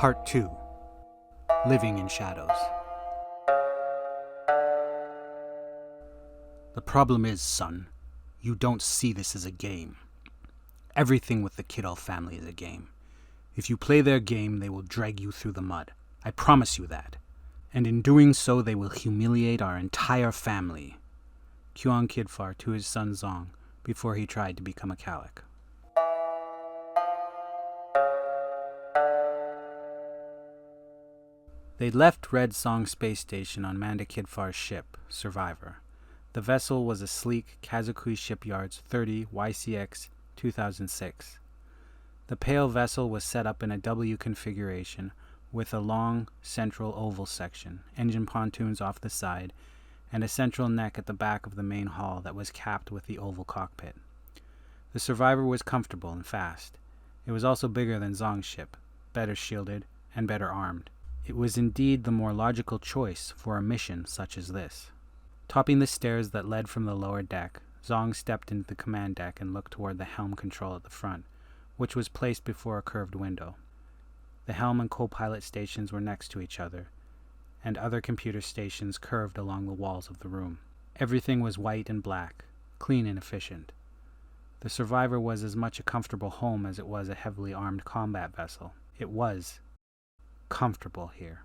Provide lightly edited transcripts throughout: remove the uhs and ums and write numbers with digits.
Part 2. Living in Shadows. The problem is, son, you don't see this as a game. Everything with the Kidall family is a game. If you play their game, they will drag you through the mud. I promise you that. And in doing so, they will humiliate our entire family. Kuang Kidfar to his son Zong before he tried to become a Calic. They left Red Song Space Station on Manda Kidfar's ship, Survivor. The vessel was a sleek Kazakui Shipyards 30 YCX 2006. The pale vessel was set up in a W configuration with a long central oval section, engine pontoons off the side, and a central neck at the back of the main hull that was capped with the oval cockpit. The Survivor was comfortable and fast. It was also bigger than Zong's ship, better shielded, and better armed. It was indeed the more logical choice for a mission such as this. Topping the stairs that led from the lower deck, Zong stepped into the command deck and looked toward the helm control at the front, which was placed before a curved window. The helm and co-pilot stations were next to each other, and other computer stations curved along the walls of the room. Everything was white and black, clean and efficient. The Survivor was as much a comfortable home as it was a heavily armed combat vessel. It was comfortable here.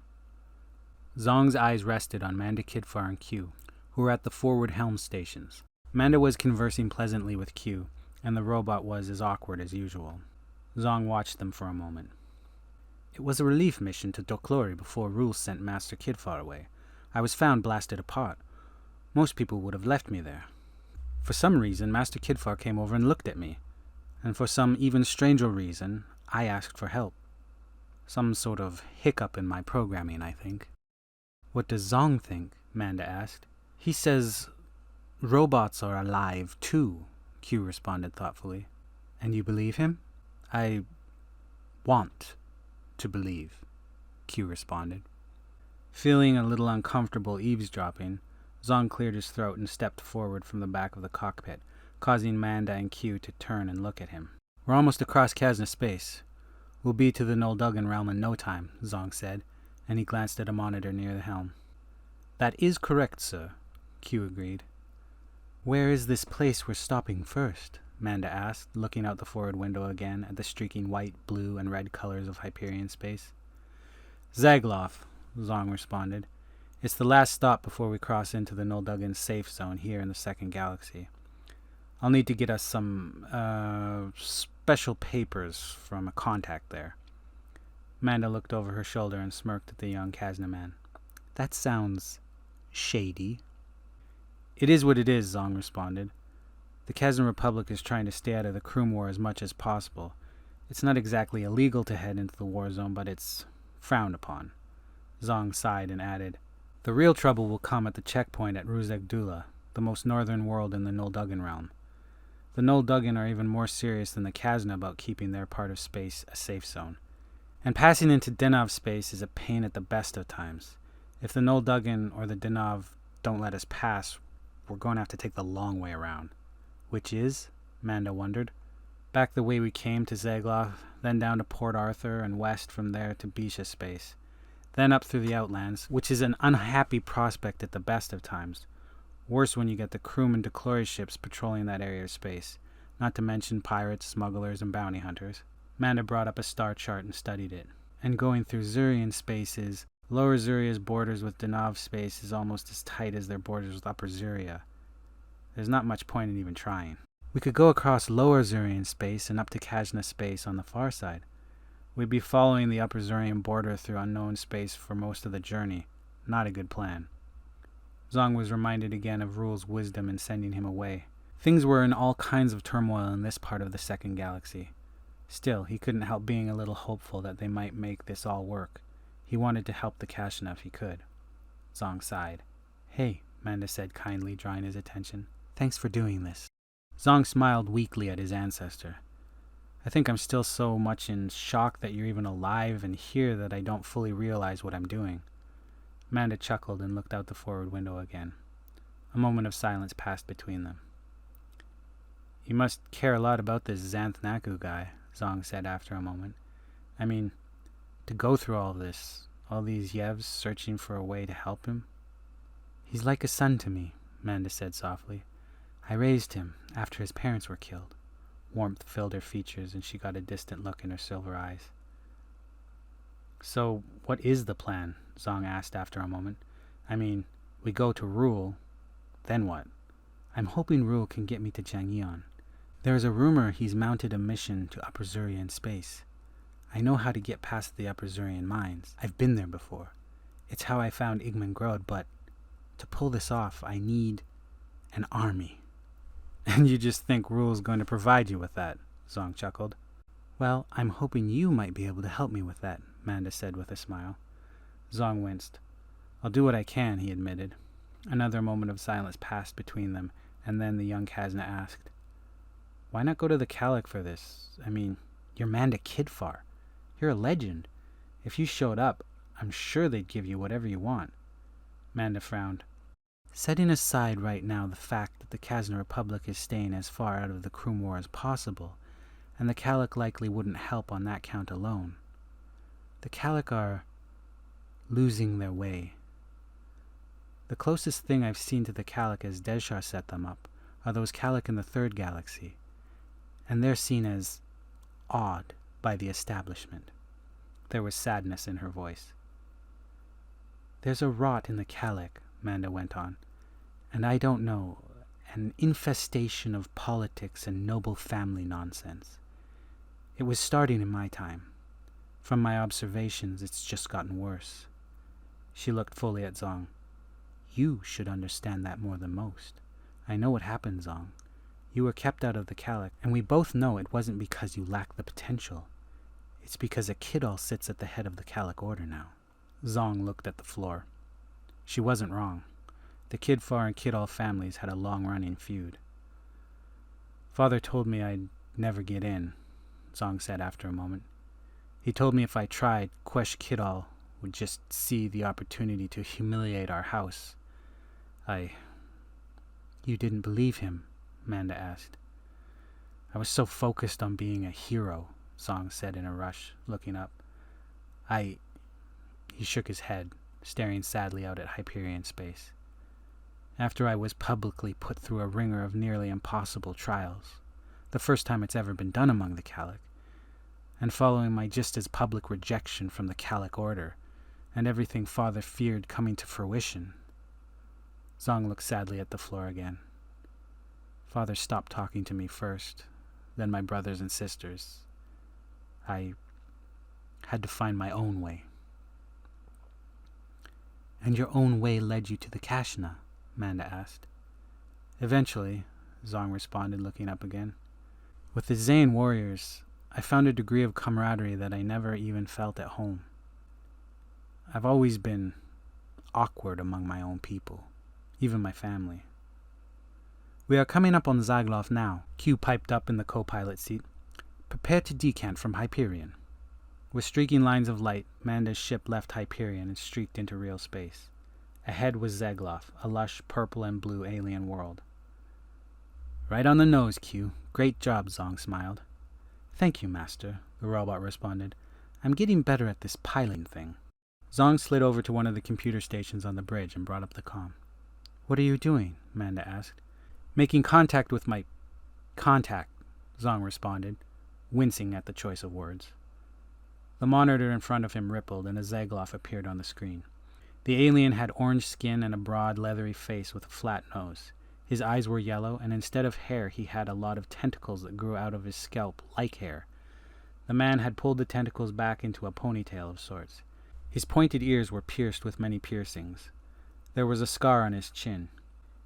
Zong's eyes rested on Manda Kidfar and Q, who were at the forward helm stations. Manda was conversing pleasantly with Q, and the robot was as awkward as usual. Zong watched them for a moment. It was a relief mission to Doklori before Rules sent Master Kidfar away. I was found blasted apart. Most people would have left me there. For some reason, Master Kidfar came over and looked at me, and for some even stranger reason, I asked for help. Some sort of hiccup in my programming, I think. What does Zong think? Manda asked. He says robots are alive too, Q responded thoughtfully. And you believe him? I want to believe, Q responded. Feeling a little uncomfortable eavesdropping, Zong cleared his throat and stepped forward from the back of the cockpit, causing Manda and Q to turn and look at him. We're almost across Kashna space. We'll be to the Nuldugan realm in no time, Zong said, and he glanced at a monitor near the helm. That is correct, sir, Q agreed. Where is this place we're stopping first? Manda asked, looking out the forward window again at the streaking white, blue, and red colors of Hyperion space. Zagloff, Zong responded. It's the last stop before we cross into the Nuldugan safe zone here in the second galaxy. I'll need to get us some, special papers from a contact there. Manda looked over her shoulder and smirked at the young Kashna man. That sounds shady. It is what it is, Zong responded. The Kashna Republic is trying to stay out of the Kroom War as much as possible. It's not exactly illegal to head into the war zone, but it's frowned upon. Zong sighed and added, the real trouble will come at the checkpoint at Ruzegdula, the most northern world in the Nuldugan realm. The Nuldugan are even more serious than the Kashna about keeping their part of space a safe zone. And passing into Denov space is a pain at the best of times. If the Nuldugan or the Denov don't let us pass, we're going to have to take the long way around. Which is, Manda wondered, back the way we came to Zagloff, then down to Port Arthur and west from there to Bisha space. Then up through the Outlands, which is an unhappy prospect at the best of times. Worse when you get the Kroom and Doklori ships patrolling that area of space, not to mention pirates, smugglers, and bounty hunters. Manda brought up a star chart and studied it. And going through Zurian spaces, Lower Zuria's borders with Denov space is almost as tight as their borders with Upper Zuria. There's not much point in even trying. We could go across Lower Zurian space and up to Kashna space on the far side. We'd be following the Upper Zurian border through unknown space for most of the journey. Not a good plan. Zong was reminded again of Rule's wisdom in sending him away. Things were in all kinds of turmoil in this part of the second galaxy. Still, he couldn't help being a little hopeful that they might make this all work. He wanted to help the Kashna if he could. Zong sighed. Hey, Manda said kindly, drawing his attention. Thanks for doing this. Zong smiled weakly at his ancestor. I think I'm still so much in shock that you're even alive and here that I don't fully realize what I'm doing. Manda chuckled and looked out the forward window again. A moment of silence passed between them. You must care a lot about this Xanth Naku guy, Zong said after a moment. I mean, to go through all this, all these Yevs searching for a way to help him? He's like a son to me, Manda said softly. I raised him after his parents were killed. Warmth filled her features, and she got a distant look in her silver eyes. So, what is the plan? Zong asked after a moment. I mean, we go to Rule, then what? I'm hoping Rule can get me to Jangyeon. There is a rumor he's mounted a mission to Upper Zurian space. I know how to get past the Upper Zurian mines. I've been there before. It's how I found Igman Grod, but to pull this off, I need an army. And you just think Rule's going to provide you with that, Zong chuckled. Well, I'm hoping you might be able to help me with that, Manda said with a smile. Zong winced. I'll do what I can, he admitted. Another moment of silence passed between them, and then the young Kashna asked, Why not go to the Calic for this? I mean, you're Manda Kidfar. You're a legend. If you showed up, I'm sure they'd give you whatever you want. Manda frowned. Setting aside right now the fact that the Kashna Republic is staying as far out of the Krum War as possible, and the Calic likely wouldn't help on that count alone. The Calic are losing their way. The closest thing I've seen to the Calic as Deshar set them up are those Calic in the Third Galaxy, and they're seen as awed by the establishment. There was sadness in her voice. There's a rot in the Calic, Manda went on, and I don't know, an infestation of politics and noble family nonsense. It was starting in my time. From my observations, it's just gotten worse. She looked fully at Zong. You should understand that more than most. I know what happened, Zong. You were kept out of the Calic, and we both know it wasn't because you lacked the potential. It's because a Kidal sits at the head of the Calic Order now. Zong looked at the floor. She wasn't wrong. The Kidfar and Kidal families had a long-running feud. Father told me I'd never get in, Zong said after a moment. He told me if I tried, Quesh Kidal would just see the opportunity to humiliate our house. You didn't believe him? Manda asked. I was so focused on being a hero, Zong said in a rush, looking up. He shook his head, staring sadly out at Hyperion space. After I was publicly put through a ringer of nearly impossible trials, the first time it's ever been done among the Calic, and following my just as public rejection from the Calic Order, and everything Father feared coming to fruition. Zong looked sadly at the floor again. Father stopped talking to me first, then my brothers and sisters. I had to find my own way. And your own way led you to the Kashna? Manda asked. Eventually, Zong responded, looking up again. With the Zayn warriors, I found a degree of camaraderie that I never even felt at home. I've always been awkward among my own people, even my family. We are coming up on Zagloff now, Q piped up in the co-pilot seat. Prepare to decant from Hyperion. With streaking lines of light, Manda's ship left Hyperion and streaked into real space. Ahead was Zagloff, a lush purple and blue alien world. Right on the nose, Q. Great job, Zong smiled. Thank you, Master, the robot responded. I'm getting better at this piloting thing. Zong slid over to one of the computer stations on the bridge and brought up the comm. What are you doing? Manda asked. Making contact with my... Contact, Zong responded, wincing at the choice of words. The monitor in front of him rippled and a Zagloff appeared on the screen. The alien had orange skin and a broad, leathery face with a flat nose. His eyes were yellow, and instead of hair he had a lot of tentacles that grew out of his scalp like hair. The man had pulled the tentacles back into a ponytail of sorts. His pointed ears were pierced with many piercings. There was a scar on his chin.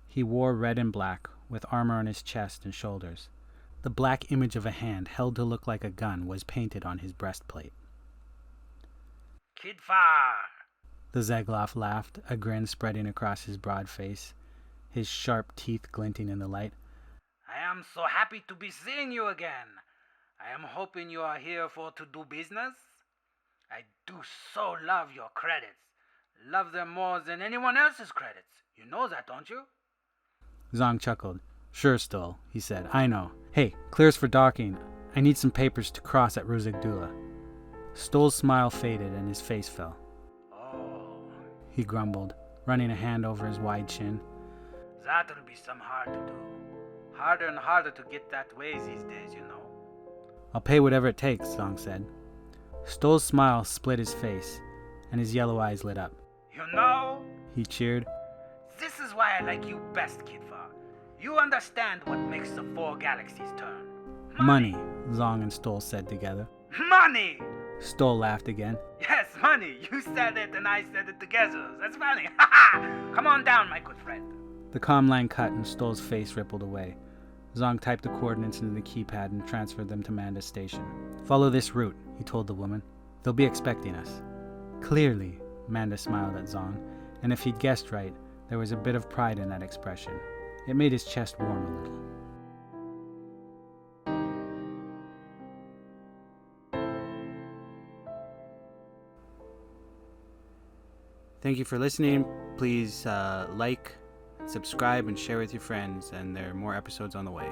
He wore red and black, with armor on his chest and shoulders. The black image of a hand held to look like a gun was painted on his breastplate. Kidfar! The Zagloff laughed, a grin spreading across his broad face, his sharp teeth glinting in the light. I am so happy to be seeing you again. I am hoping you are here for to do business. I do so love your credits. Love them more than anyone else's credits. You know that, don't you? Zong chuckled. Sure, Stoll, he said. I know. Hey, clears for docking. I need some papers to cross at Ruzigdula. Stoll's smile faded and his face fell. Oh, He grumbled, running a hand over his wide chin. that'll be some hard to do. Harder and harder to get that way these days, you know. I'll pay whatever it takes, Zong said. Stoll's smile split his face, and his yellow eyes lit up. You know, He cheered. this is why I like you best, Kidfar. You understand what makes the four galaxies turn. Money, Zong and Stoll said together. Money! Stoll laughed again. Yes, money. You said it and I said it together. That's funny. Ha ha! Come on down, my good friend. The comm line cut and Stoll's face rippled away. Zong typed the coordinates into the keypad and transferred them to Manda's station. Follow this route, he told the woman. They'll be expecting us. Clearly, Manda smiled at Zong, and if he'd guessed right, there was a bit of pride in that expression. It made his chest warm a little. Thank you for listening. Please like, subscribe, and share with your friends, and there are more episodes on the way.